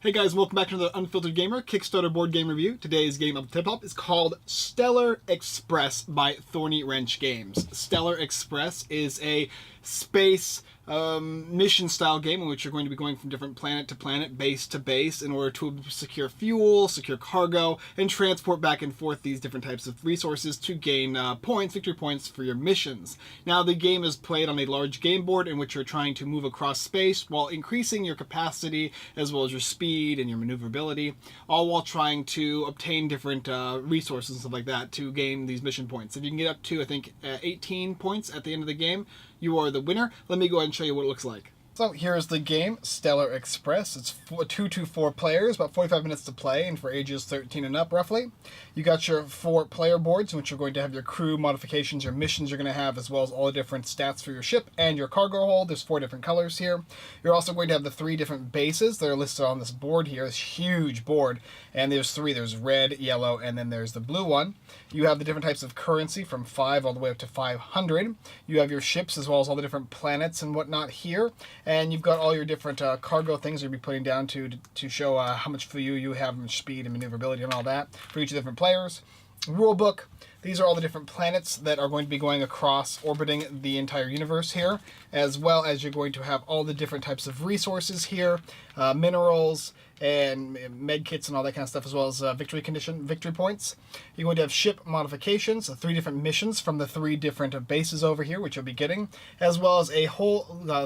Hey guys, welcome back to the Unfiltered Gamer Kickstarter board game review. Today's game up the tip-top is called Stellar Express by Thorny Wrench Games. Stellar Express is a space mission style game in which you're going to be going from different planet to planet, base to base, in order to secure fuel, secure cargo, and transport back and forth these different types of resources to gain victory points for your missions. Now, the game is played on a large game board in which you're trying to move across space while increasing your capacity as well as your speed and your maneuverability, all while trying to obtain different resources and stuff like that to gain these mission points. If you can get up to, I think, 18 points at the end of the game, you are the winner. Let me go ahead and show you what it looks like. So here's the game, Stellar Express. It's 2 to 4 players, about 45 minutes to play, and for ages 13 and up, roughly. You got your 4 player boards, in which you're going to have your crew modifications, your missions you're going to have, as well as all the different stats for your ship and your cargo hold. There's 4 different colors here. You're also going to have the 3 different bases that are listed on this board here, this huge board. And there's 3. There's red, yellow, and then there's the blue one. You have the different types of currency from 5 all the way up to 500. You have your ships as well as all the different planets and whatnot here. And you've got all your different cargo things you'll be putting down to show how much fuel you have, and speed and maneuverability and all that for each of the different players. Rulebook. These are all the different planets that are going to be going across, orbiting the entire universe here, as well as you're going to have all the different types of resources here, minerals, and med kits and all that kind of stuff, as well as victory points. You're going to have ship modifications, so 3 different missions from the 3 different bases over here, which you'll be getting, as well as a whole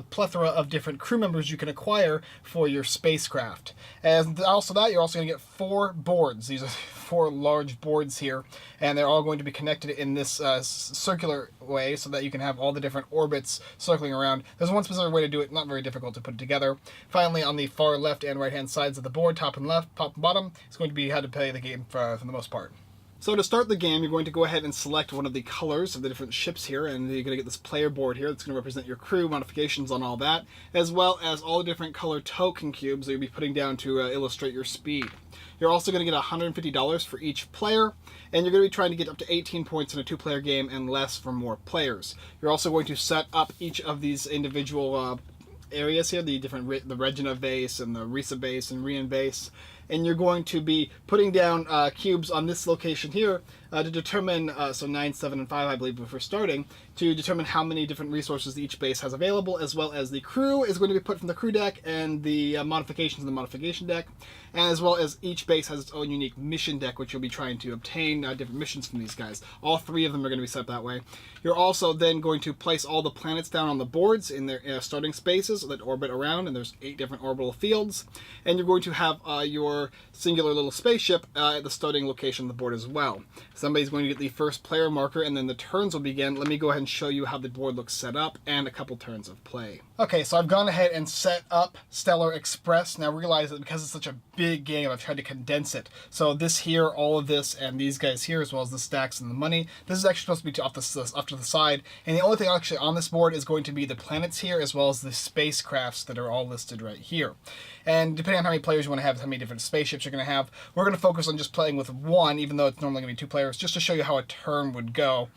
plethora of different crew members you can acquire for your spacecraft. And also that, you're also going to get 4 boards. These are 4 large boards here, and they're all going to be connected in this circular way so that you can have all the different orbits circling around. There's one specific way to do it, not very difficult to put it together. Finally, on the far left and right hand sides of the board, top and left, top and bottom, it's going to be how to play the game for the most part. So to start the game, you're going to go ahead and select one of the colors of the different ships here, and you're going to get this player board here that's going to represent your crew, modifications on all that, as well as all the different color token cubes that you'll be putting down to illustrate your speed. You're also going to get $150 for each player, and you're going to be trying to get up to 18 points in a 2-player game and less for more players. You're also going to set up each of these individual areas here, the Regina base and the Risa base and Rian base, and you're going to be putting down cubes on this location here to determine, so 9, 7, and 5 I believe before starting, to determine how many different resources each base has available, as well as the crew is going to be put from the crew deck and the modifications in the modification deck, and as well as each base has its own unique mission deck, which you'll be trying to obtain different missions from these guys. All 3 of them are going to be set up that way. You're also then going to place all the planets down on the boards in their starting spaces that orbit around, and there's 8 different orbital fields, and you're going to have your singular little spaceship at the starting location of the board as well. Somebody's going to get the first player marker, and then the turns will begin. Let me go ahead and show you how the board looks set up and a couple turns of play. Okay, so I've gone ahead and set up Stellar Express. Now realize that because it's such a big game, I've tried to condense it. So this here, all of this, and these guys here, as well as the stacks and the money, this is actually supposed to be off to the side. And the only thing actually on this board is going to be the planets here, as well as the spacecrafts that are all listed right here. And depending on how many players you want to have, how many different spaceships you're going to have, we're going to focus on just playing with 1, even though it's normally going to be 2 players, just to show you how a turn would go.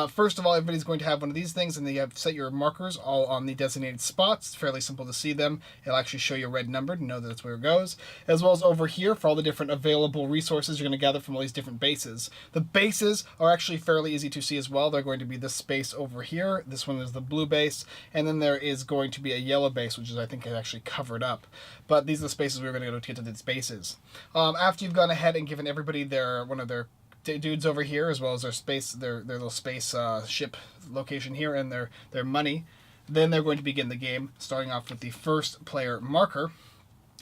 First of all, everybody's going to have one of these things, and then you have set your markers all on the designated spots. It's fairly simple to see them. It'll actually show you a red number to know that that's where it goes. As well as over here for all the different available resources you're going to gather from all these different bases. The bases are actually fairly easy to see as well. They're going to be this space over here. This one is the blue base, and then there is going to be a yellow base, which is, I think, actually covered up. But these are the spaces we're going to go to get to these bases. After you've gone ahead and given everybody one of their dudes over here, as well as their little space ship location here, and their money, then they're going to begin the game, starting off with the first player marker,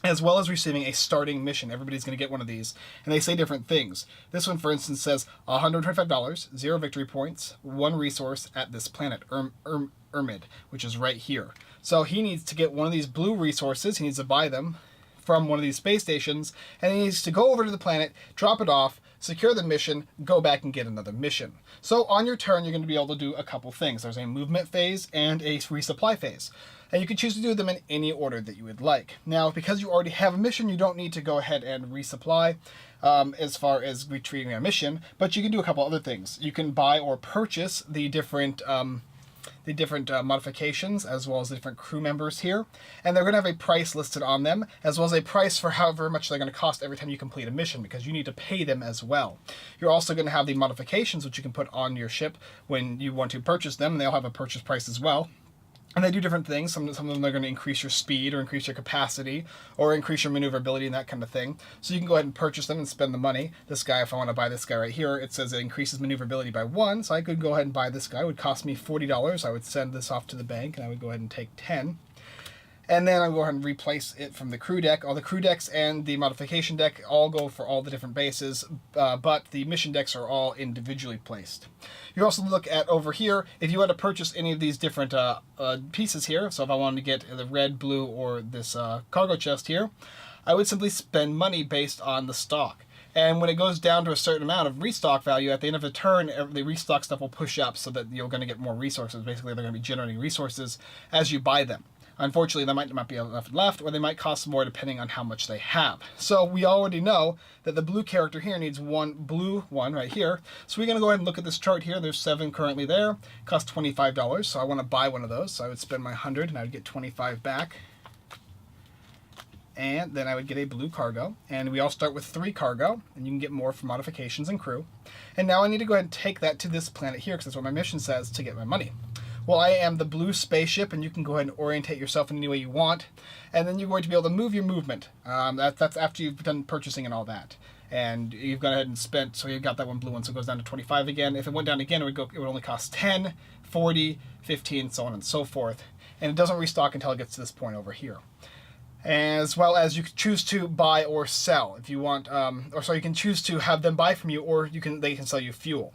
as well as receiving a starting mission. Everybody's going to get one of these, and they say different things. This one, for instance, says $125, 0 victory points, 1 resource at this planet, Ermid, which is right here. So he needs to get one of these blue resources. He needs to buy them from one of these space stations, and he needs to go over to the planet, drop it off, secure the mission, go back and get another mission. So on your turn, you're going to be able to do a couple things. There's a movement phase and a resupply phase. And you can choose to do them in any order that you would like. Now, because you already have a mission, you don't need to go ahead and resupply as far as retrieving a mission, but you can do a couple other things. You can buy or purchase the different different modifications as well as the different crew members here, and they're going to have a price listed on them as well as a price for however much they're going to cost every time you complete a mission, because you need to pay them as well. You're also going to have the modifications which you can put on your ship when you want to purchase them, and they all have a purchase price as well. And they do different things. Some of them are going to increase your speed or increase your capacity or increase your maneuverability and that kind of thing. So you can go ahead and purchase them and spend the money. This guy, if I want to buy this guy right here, it says it increases maneuverability by 1. So I could go ahead and buy this guy. It would cost me $40. I would send this off to the bank and I would go ahead and take 10. And then I'll go ahead and replace it from the crew deck. All the crew decks and the modification deck all go for all the different bases, but the mission decks are all individually placed. You also look at over here, if you had to purchase any of these different pieces here, so if I wanted to get the red, blue, or this cargo chest here, I would simply spend money based on the stock. And when it goes down to a certain amount of restock value, at the end of a turn, the restock stuff will push up so that you're going to get more resources. Basically, they're going to be generating resources as you buy them. Unfortunately, there might not be enough left, or they might cost more depending on how much they have. So we already know that the blue character here needs one blue one right here. So we're going to go ahead and look at this chart here. There's 7 currently there. Cost $25. So I want to buy one of those. So I would spend my 100 and I would get 25 back. And then I would get a blue cargo. And we all start with 3 cargo, and you can get more for modifications and crew. And now I need to go ahead and take that to this planet here, because that's what my mission says, to get my money. Well, I am the blue spaceship, and you can go ahead and orientate yourself in any way you want, and then you're going to be able to move your movement. That's after you've done purchasing and all that. And you've gone ahead and spent, so you got that one blue one, so it goes down to 25 again. If it went down again, it would only cost 10, 40, 15, so on and so forth. And it doesn't restock until it gets to this point over here. As well as you can choose to buy or sell if you want, you can choose to have them buy from you, or they can sell you fuel.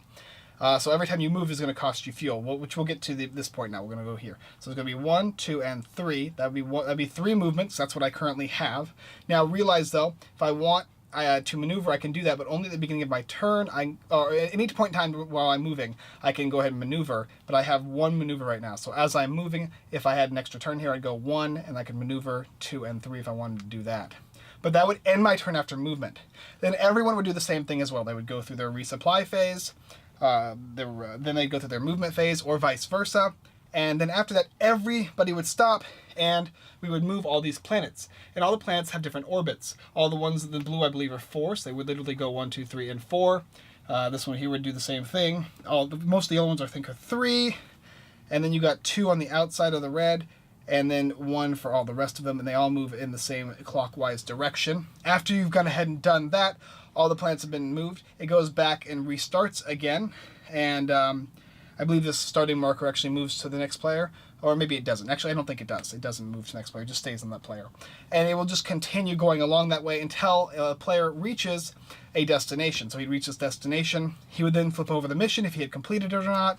So every time you move is going to cost you fuel, which we'll get to this point now. We're going to go here. So it's going to be 1, 2, and 3. That'd be 3 movements. That's what I currently have. Now realize though, if I want to maneuver, I can do that, but only at the beginning of my turn. Or at any point in time while I'm moving, I can go ahead and maneuver. But I have 1 maneuver right now. So as I'm moving, if I had an extra turn here, I'd go 1, and I could maneuver 2 and 3 if I wanted to do that. But that would end my turn after movement. Then everyone would do the same thing as well. They would go through their resupply phase. Then they'd go through their movement phase, or vice versa, and then after that everybody would stop and we would move all these planets. And all the planets have different orbits. All the ones in the blue I believe are 4, so they would literally go 1, 2, 3, and 4. This one here would do the same thing. Most of the other ones I think are 3, and then you got 2 on the outside of the red, and then 1 for all the rest of them, and they all move in the same clockwise direction. After you've gone ahead and done that, all the planets have been moved. It goes back and restarts again, and I believe this starting marker actually moves to the next player, or maybe it doesn't. Actually, I don't think it does. It doesn't move to the next player. It just stays on that player. And it will just continue going along that way until a player reaches a destination. So he'd reach this destination. He would then flip over the mission if he had completed it or not,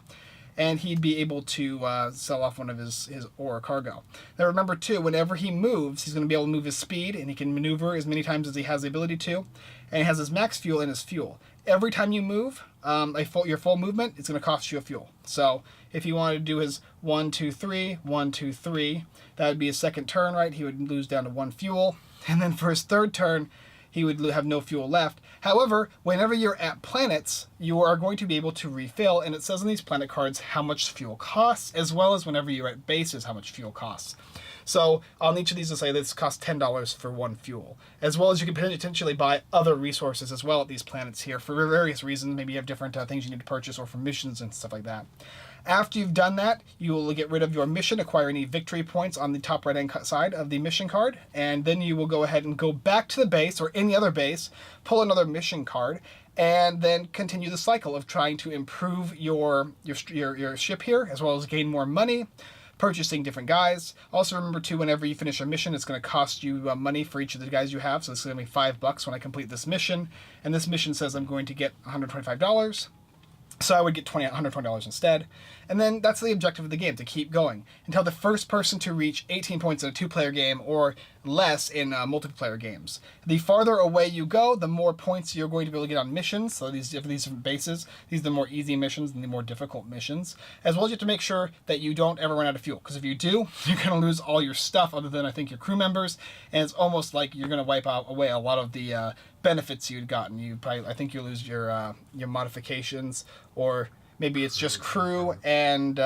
and he'd be able to sell off one of his ore cargo. Now remember too, whenever he moves, he's going to be able to move his speed, and he can maneuver as many times as he has the ability to, and he has his max fuel and his fuel. Every time you move, your full movement, it's going to cost you a fuel. So if he wanted to do his 1, 2, 3, 1, 2, 3, that would be his second turn, right? He would lose down to 1 fuel, and then for his third turn, he would have no fuel left. However, whenever you're at planets, you are going to be able to refill, and it says on these planet cards how much fuel costs, as well as whenever you're at bases how much fuel costs. So on each of these, it'll say this costs $10 for 1 fuel, as well as you can potentially buy other resources as well at these planets here for various reasons. Maybe you have different things you need to purchase, or for missions and stuff like that. After you've done that, you will get rid of your mission, acquire any victory points on the top right-hand side of the mission card, and then you will go ahead and go back to the base or any other base, pull another mission card, and then continue the cycle of trying to improve your ship here, as well as gain more money, purchasing different guys. Also remember too, whenever you finish a mission, it's going to cost you money for each of the guys you have, so it's going to be $5 when I complete this mission, and this mission says I'm going to get $125. So I would get $120 instead. And then that's the objective of the game, to keep going until the first person to reach 18 points in a 2-player game or less in multiplayer games. The farther away you go, the more points you're going to be able to get on missions. So these different bases, these are the more easy missions and the more difficult missions. As well as you have to make sure that you don't ever run out of fuel, because if you do, you're going to lose all your stuff other than I think your crew members, and it's almost like you're going to wipe away a lot of the benefits you'd gotten. I think you lose your modifications, or maybe it's just crew and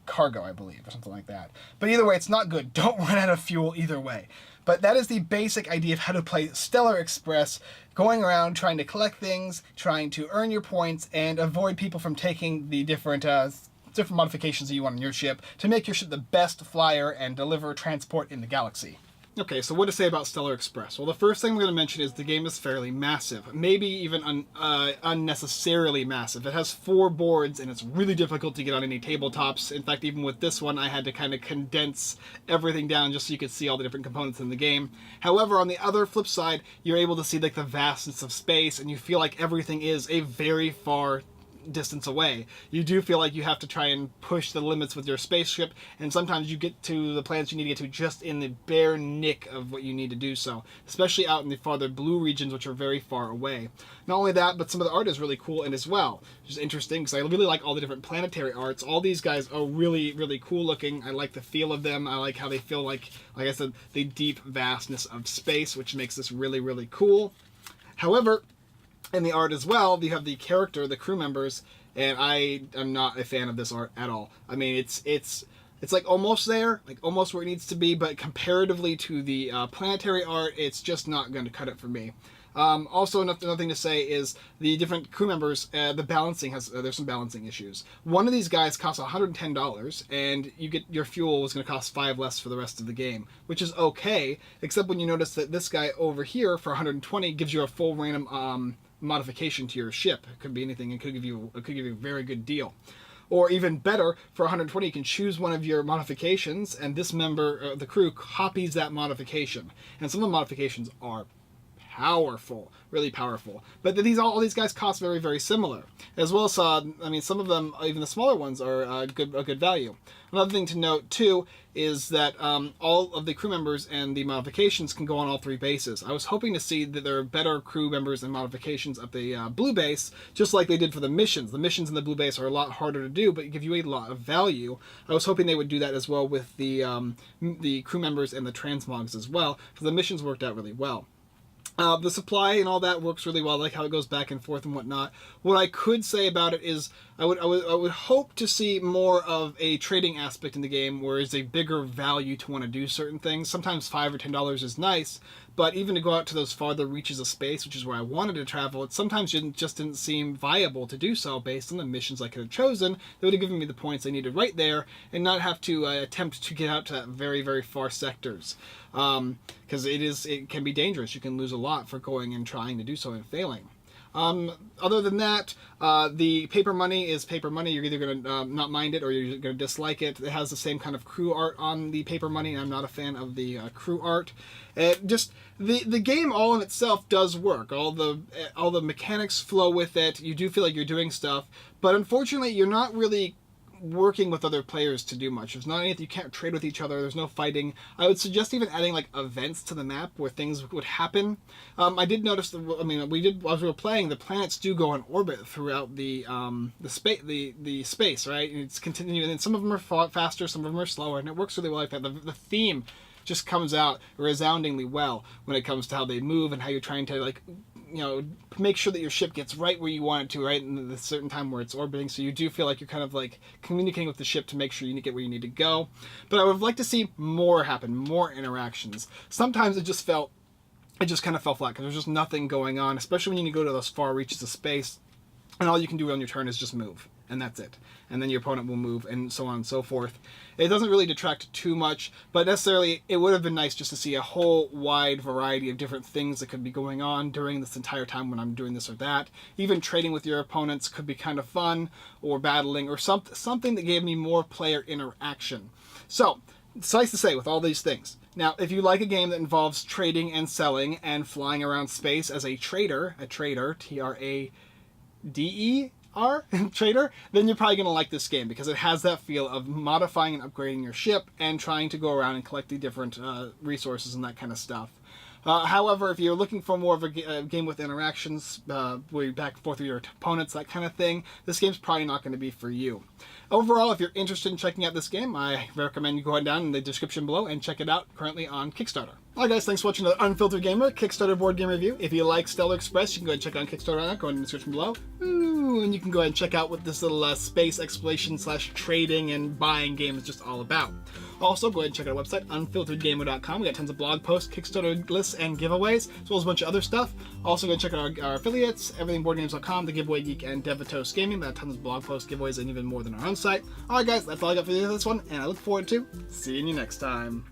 cargo, I believe, or something like that. But either way, it's not good. Don't run out of fuel either way. But that is the basic idea of how to play Stellar Express, going around trying to collect things, trying to earn your points, and avoid people from taking the different modifications that you want on your ship to make your ship the best flyer and deliver transport in the galaxy. Okay, so what to say about Stellar Express? Well, the first thing I'm going to mention is the game is fairly massive, maybe even unnecessarily massive. It has 4 boards, and it's really difficult to get on any tabletops. In fact, even with this one, I had to kind of condense everything down just so you could see all the different components in the game. However, on the other flip side, you're able to see like the vastness of space, and you feel like everything is a very far distance away. You do feel like you have to try and push the limits with your spaceship, and sometimes you get to the planets you need to get to just in the bare nick of what you need to do so, especially out in the farther blue regions, which are very far away. Not only that, but some of the art is really cool and as well, which is interesting because I really like all the different planetary arts. All these guys are really, really cool looking. I like the feel of them. I like how they feel like I said, the deep vastness of space, which makes this really, really cool. However, in the art as well, you have the character, the crew members, and I am not a fan of this art at all. I mean, it's like almost there, like almost where it needs to be, but comparatively to the planetary art, it's just not going to cut it for me. Also, another thing to say is the different crew members, the balancing there's some balancing issues. One of these guys costs $110, and your fuel was going to cost 5 less for the rest of the game, which is okay, except when you notice that this guy over here for 120 gives you a full random modification to your ship. It could be anything. It could give you a very good deal. Or even better, for 120 you can choose one of your modifications, and this member of the crew copies that modification. And some of the modifications are powerful, really powerful. But all these guys cost very, very similar. As well as, I mean, some of them, even the smaller ones, are a good value. Another thing to note, too, is that all of the crew members and the modifications can go on all 3 bases. I was hoping to see that there are better crew members and modifications at the blue base, just like they did for the missions. The missions in the blue base are a lot harder to do, but give you a lot of value. I was hoping they would do that as well with the crew members and the transmogs as well, because the missions worked out really well. The supply and all that works really well, I like how it goes back and forth and whatnot. What I could say about it is I would hope to see more of a trading aspect in the game, where it's a bigger value to want to do certain things. Sometimes $5 or $10 is nice, but even to go out to those farther reaches of space, which is where I wanted to travel, it sometimes just didn't seem viable to do so based on the missions I could have chosen. That would have given me the points I needed right there and not have to attempt to get out to that very, very far sectors. Because it can be dangerous. You can lose a lot for going and trying to do so and failing. Other than that, the paper money is paper money. You're either going to not mind it or you're going to dislike it. It has the same kind of crew art on the paper money, and I'm not a fan of the crew art. Just the game all in itself does work. All the mechanics flow with it. You do feel like you're doing stuff, but unfortunately, you're not really working with other players to do much. There's not anything, you can't trade with each other, there's no fighting. I would suggest even adding like events to the map where things would happen. I did notice as we were playing, the planets do go in orbit throughout the space, right? And it's continuing, and some of them are faster, some of them are slower, and it works really well like that. The theme just comes out resoundingly well when it comes to how they move and how you're trying to make sure that your ship gets right where you want it to, right in the certain time where it's orbiting, so you do feel like you're kind of like communicating with the ship to make sure you get where you need to go. But I would like to see more happen, more interactions. Sometimes it just kind of fell flat because there's just nothing going on, especially when you go to those far reaches of space and all you can do on your turn is just move, and that's it. And then your opponent will move, and so on and so forth. It doesn't really detract too much, but necessarily it would have been nice just to see a whole wide variety of different things that could be going on during this entire time when I'm doing this or that. Even trading with your opponents could be kind of fun, or battling, or something that gave me more player interaction. So, suffice to say, with all these things, now, if you like a game that involves trading and selling and flying around space as a trader, Trader, trader, then you're probably going to like this game because it has that feel of modifying and upgrading your ship and trying to go around and collect the different resources and that kind of stuff. However, if you're looking for more of a game with interactions, where you're back and forth with your opponents, that kind of thing, this game's probably not going to be for you. Overall, if you're interested in checking out this game, I recommend you go down in the description below and check it out, currently on Kickstarter. Alright guys, thanks for watching the Unfiltered Gamer Kickstarter board game review. If you like Stellar Express, you can go ahead and check out Kickstarter, go in the description below. Ooh. review, and you can go ahead and check out what this little space exploration / trading and buying game is just all about. Also, go ahead and check out our website, unfilteredgamer.com. We got tons of blog posts, Kickstarter lists, and giveaways, as well as a bunch of other stuff. Also, go and check out our affiliates, everythingboardgames.com, The Giveaway Geek, and Devatos Gaming. We got tons of blog posts, giveaways, and even more than our own site. Alright guys, that's all I got for you this one, and I look forward to seeing you next time.